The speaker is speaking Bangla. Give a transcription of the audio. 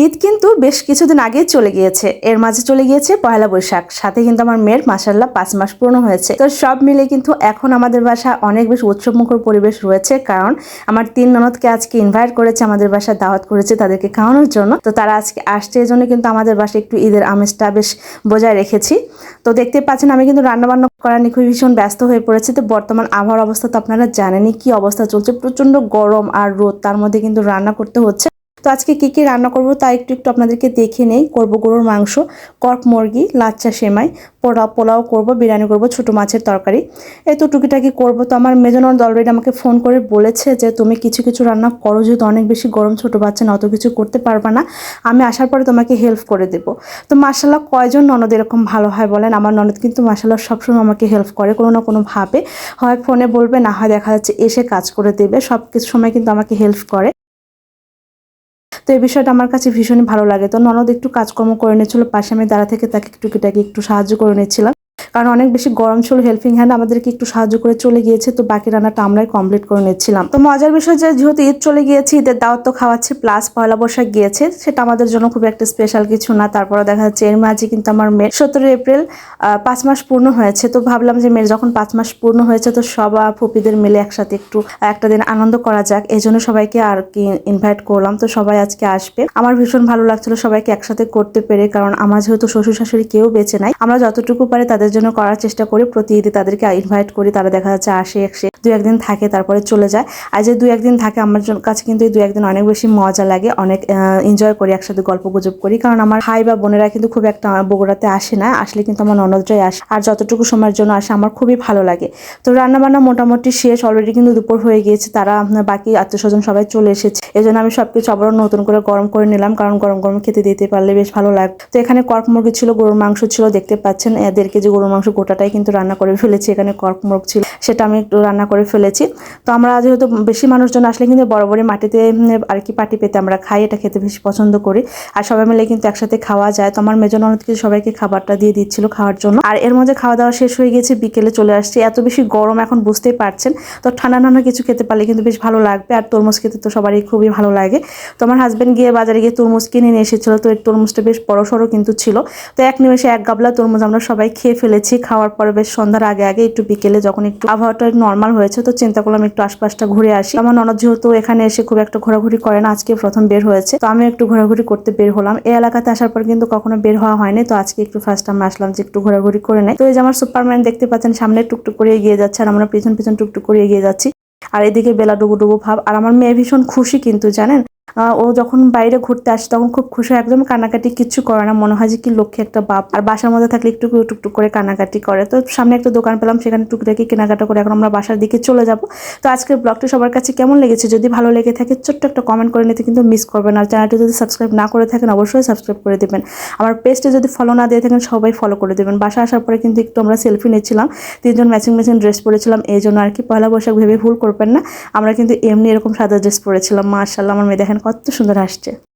ঈদ কিন্তু বেশ কিছুদিন আগেই চলে গিয়েছে, এর মাঝে চলে গিয়েছে পয়লা বৈশাখ, সাথে কিন্তু আমার মেয়ের মাশাআল্লাহ 5 মাস পূর্ণ হয়েছে। তো সব মিলে কিন্তু এখন আমাদের বাসা অনেক বেশি উৎসবমুখর পরিবেশ রয়েছে, কারণ আমার 3 ননদকে আজকে ইনভাইট করেছে, আমাদের বাসায় দাওয়াত করেছে তাদেরকে খাওয়ানোর জন্য। তো তারা আজকে আসছে, এই জন্য কিন্তু আমাদের বাসায় একটু ঈদের আমেজটা বেশ বজায় রেখেছি। তো দেখতে পাচ্ছেন আমি কিন্তু রান্নাবান্না করা নিয়ে খুব ভীষণ ব্যস্ত হয়ে পড়েছি। তো বর্তমান আবহাওয়ার অবস্থা তো আপনারা জানেনই কি অবস্থা চলছে, প্রচন্ড গরম আর রোদ, তার মধ্যে কিন্তু রান্না করতে হচ্ছে। তো আজকে কি কি রান্না করব তা একটু একটু আপনাদেরকে দেখে নেই। করব গরুর মাংস, কর্ক মুরগি, লাচ্চা সেমাই, পোলাও করব, বিরিয়ানি করব, ছোট মাছের তরকারি, এই তো টুকিটাকি করব। তো আমার মেজো ননদ অলরেডি আমাকে ফোন করে বলেছে যে তুমি কিছু কিছু রান্না করো, যেহেতু অনেক বেশি গরম, ছোট বাচ্চা না, অত কিছু করতে পারবা না, আমি আসার পরে তোমাকে হেল্প করে দেব। তো মাশাআল্লাহ কয়জন ননদ এরকম ভালো হয় বলেন? আমার ননদ কিন্তু মাশাআল্লাহ সবসময় আমাকে হেল্প করে কোনো না কোনোভাবে, হয় ফোনে বলবে, না হয় দেখা যাচ্ছে এসে কাজ করে দেবে, সব কিছু সময় কিন্তু আমাকে হেল্প করে। তো এই বিষয়টা আমার কাছে ভীষণই ভালো লাগে। তো ননদ একটু কাজকর্ম করে নিচ্ছিল পাশে, আমি দাঁড়া থেকে তাকে টুকিটাকি একটু সাহায্য করে নিচ্ছিলাম, কারণ অনেক বেশি গরম ছিল। হেল্পিং হ্যান্ড আমাদেরকে একটু সাহায্য করে চলে গিয়েছে, তো বাকি রান্নাটা আমরাই কমপ্লিট করে নিচ্ছিলাম। তো মজার বিষয় যে যেহেতু ঈদ চলে গিয়েছে, ঈদের দাওয়াত তো খাওয়াচ্ছে, প্লাস পয়লা বৈশাখ গিয়েছে, সেটা আমাদের জন্য খুব একটা স্পেশাল কিছু না। তারপরে দেখা যাচ্ছে এর মাঝে কিন্তু আমার মেয়ের 17 এপ্রিল 5 মাস পূর্ণ হয়েছে। তো ভাবলাম যে মেয়ের যখন 5 মাস পূর্ণ হয়েছে, তো সব ফুপিদের মিলে একসাথে একটু একটা দিন আনন্দ করা যাক, এই জন্য সবাইকে আর কি ইনভাইট করলাম। তো সবাই আজকে আসবে, আমার ভীষণ ভালো লাগছিল সবাইকে একসাথে করতে পেরে, কারণ আমার যেহেতু শ্বশুর শাশুড়ি কেউ বেঁচে নাই, আমরা যতটুকু পারি তাদের জন্য করার চেষ্টা করি। প্রতি ঈদে তাদেরকে ইনভাইট করি, তারা দেখা যাচ্ছে আসে, একসে 2-1 দিন থাকে, তারপরে চলে যায়। আর যে 2-1 দিন থাকে আমার কাছে কিন্তু এই 2-1 দিন অনেক বেশি মজা লাগে, অনেক এনজয় করি, একসাথে গল্প গুজব করি। কারণ আমার ভাই বা বোনেরা কিন্তু খুব একটা বগুড়াতে আসে না, আসলে কিন্তু আমার ননদরাই আসে, আর যতটুকু সময়ের জন্য আসে আমার খুবই ভালো লাগে। তো রান্না বান্না মোটামুটি শেষ, অলরেডি কিন্তু দুপুর হয়ে গিয়েছে, তারা বাকি আত্মীয় স্বজন সবাই চলে এসেছে, এই জন্য আমি সবকিছু আবারও নতুন করে গরম করে নিলাম, কারণ গরম গরম খেতে দিতে পারলে বেশ ভালো লাগে। তো এখানে কর্ক মুরগি ছিল, গরুর মাংস ছিল, দেখতে পাচ্ছেন 1.5 কেজি গরুর মাংস গোটাটাই কিন্তু রান্না করে ফেলেছি। এখানে কর্ক মুরগ ছিল, সেটা আমি একটু রান্না করে ফেলেছি। তো আমরা যেহেতু বেশি মানুষজন আসলে কিন্তু বড় বড় মাটিতে আর কি পাটি পেতে আমরা খাই, এটা খেতে বেশি পছন্দ করি, আর সবাই মিলে কিন্তু একসাথে খাওয়া যায়। তো আমার মেজো ননদ কিন্তু সবাইকে খাবারটা দিয়ে দিচ্ছিল খাওয়ার জন্য, আর এর মধ্যে খাওয়া দাওয়া শেষ হয়ে গেছে, বিকেলে চলে আসছে। এত বেশি গরম এখন বুঝতেই পারছেন, তো ঠান্ডা ঠান্ডা কিছু খেতে পারলে কিন্তু বেশ ভালো লাগবে, আর তরমুজ খেতে তো সবারই খুবই ভালো লাগে। তো আমার হাজবেন্ড গিয়ে বাজারে গিয়ে তরমুজ কিনে নিয়ে এসেছিল, তো এই তরমুজটা বেশ বড় সড়ো কিন্তু ছিল। তো এক নিমেষে 1 গাবলা তরমুজ আমরা সবাই খেয়ে ফেলেছি। খাওয়ার পরে বেশ সন্ধ্যার আগে আগে একটু বিকেলে যখন একটু আবহাওয়াটা নর্মাল হয়েছে, তো চিন্তা করলাম একটু আশপাশটা ঘুরে আসি। আমার ননদ যেহেতু এখানে এসে খুব একটা ঘোরাঘুরি করে না, আজকে প্রথম বের হয়েছে, তো আমি একটু ঘোরাঘুরি করতে বের হলাম। এই এলাকাতে আসার পর কিন্তু কখনো বের হওয়া হয়নি, তো আজকে একটু ফার্স্ট টাইম আসলাম যে একটু ঘোরাঘুরি করে নেই। তো এই যে আমার সুপারম্যান দেখতে পাচ্ছেন সামনে টুকটুক করে এগিয়ে যাচ্ছে, আর আমরা পিছন পিছন টুকটুক করে এগিয়ে যাচ্ছি, আর এদিকে বেলা ডুবু ডুবু ভাব। আর আমার মেয়ে ভীষণ খুশি কিন্তু জানেন, ও যখন বাইরে ঘুরতে আসে তখন খুব খুশি, একদম কান্নাকাটি কিচ্ছু করে না, মনে হয় যে কি লক্ষ্যে একটা বাপ। আর বাসার মধ্যে থাকলে একটু টুকটুক করে কান্নাকাটি করে। তো সামনে একটা দোকান পেলাম, সেখানে টুকটাকি কেনাকাটা করে এখন আমরা বাসার দিকে চলে যাব। তো আজকের ব্লগটা সবার কাছে কেমন লেগেছে, যদি ভালো লেগে থাকে ছোট্ট একটা কমেন্ট করে নিতে কিন্তু মিস করবেন। আর চ্যানেলটি যদি সাবস্ক্রাইব না করে থাকেন অবশ্যই সাবস্ক্রাইব করে দেবেন। আমার পেজটা যদি ফলো না দিয়ে থাকেন সবাই ফলো করে দেবেন। বাসা আসার পরে কিন্তু একটু আমরা সেলফি নিচ্ছিলাম, 3জন ম্যাচিং ম্যাচিং ড্রেস পরেছিলাম, এই জন্য আর কি পয়লা বৈশাখ ভেবে ভুল করবেন না, আমরা কিন্তু এমনি এরকম সাদা ড্রেস পরেছিলাম। মাশাআল্লাহ আমার মেয়ে দেখেন কত সুন্দর আসছে।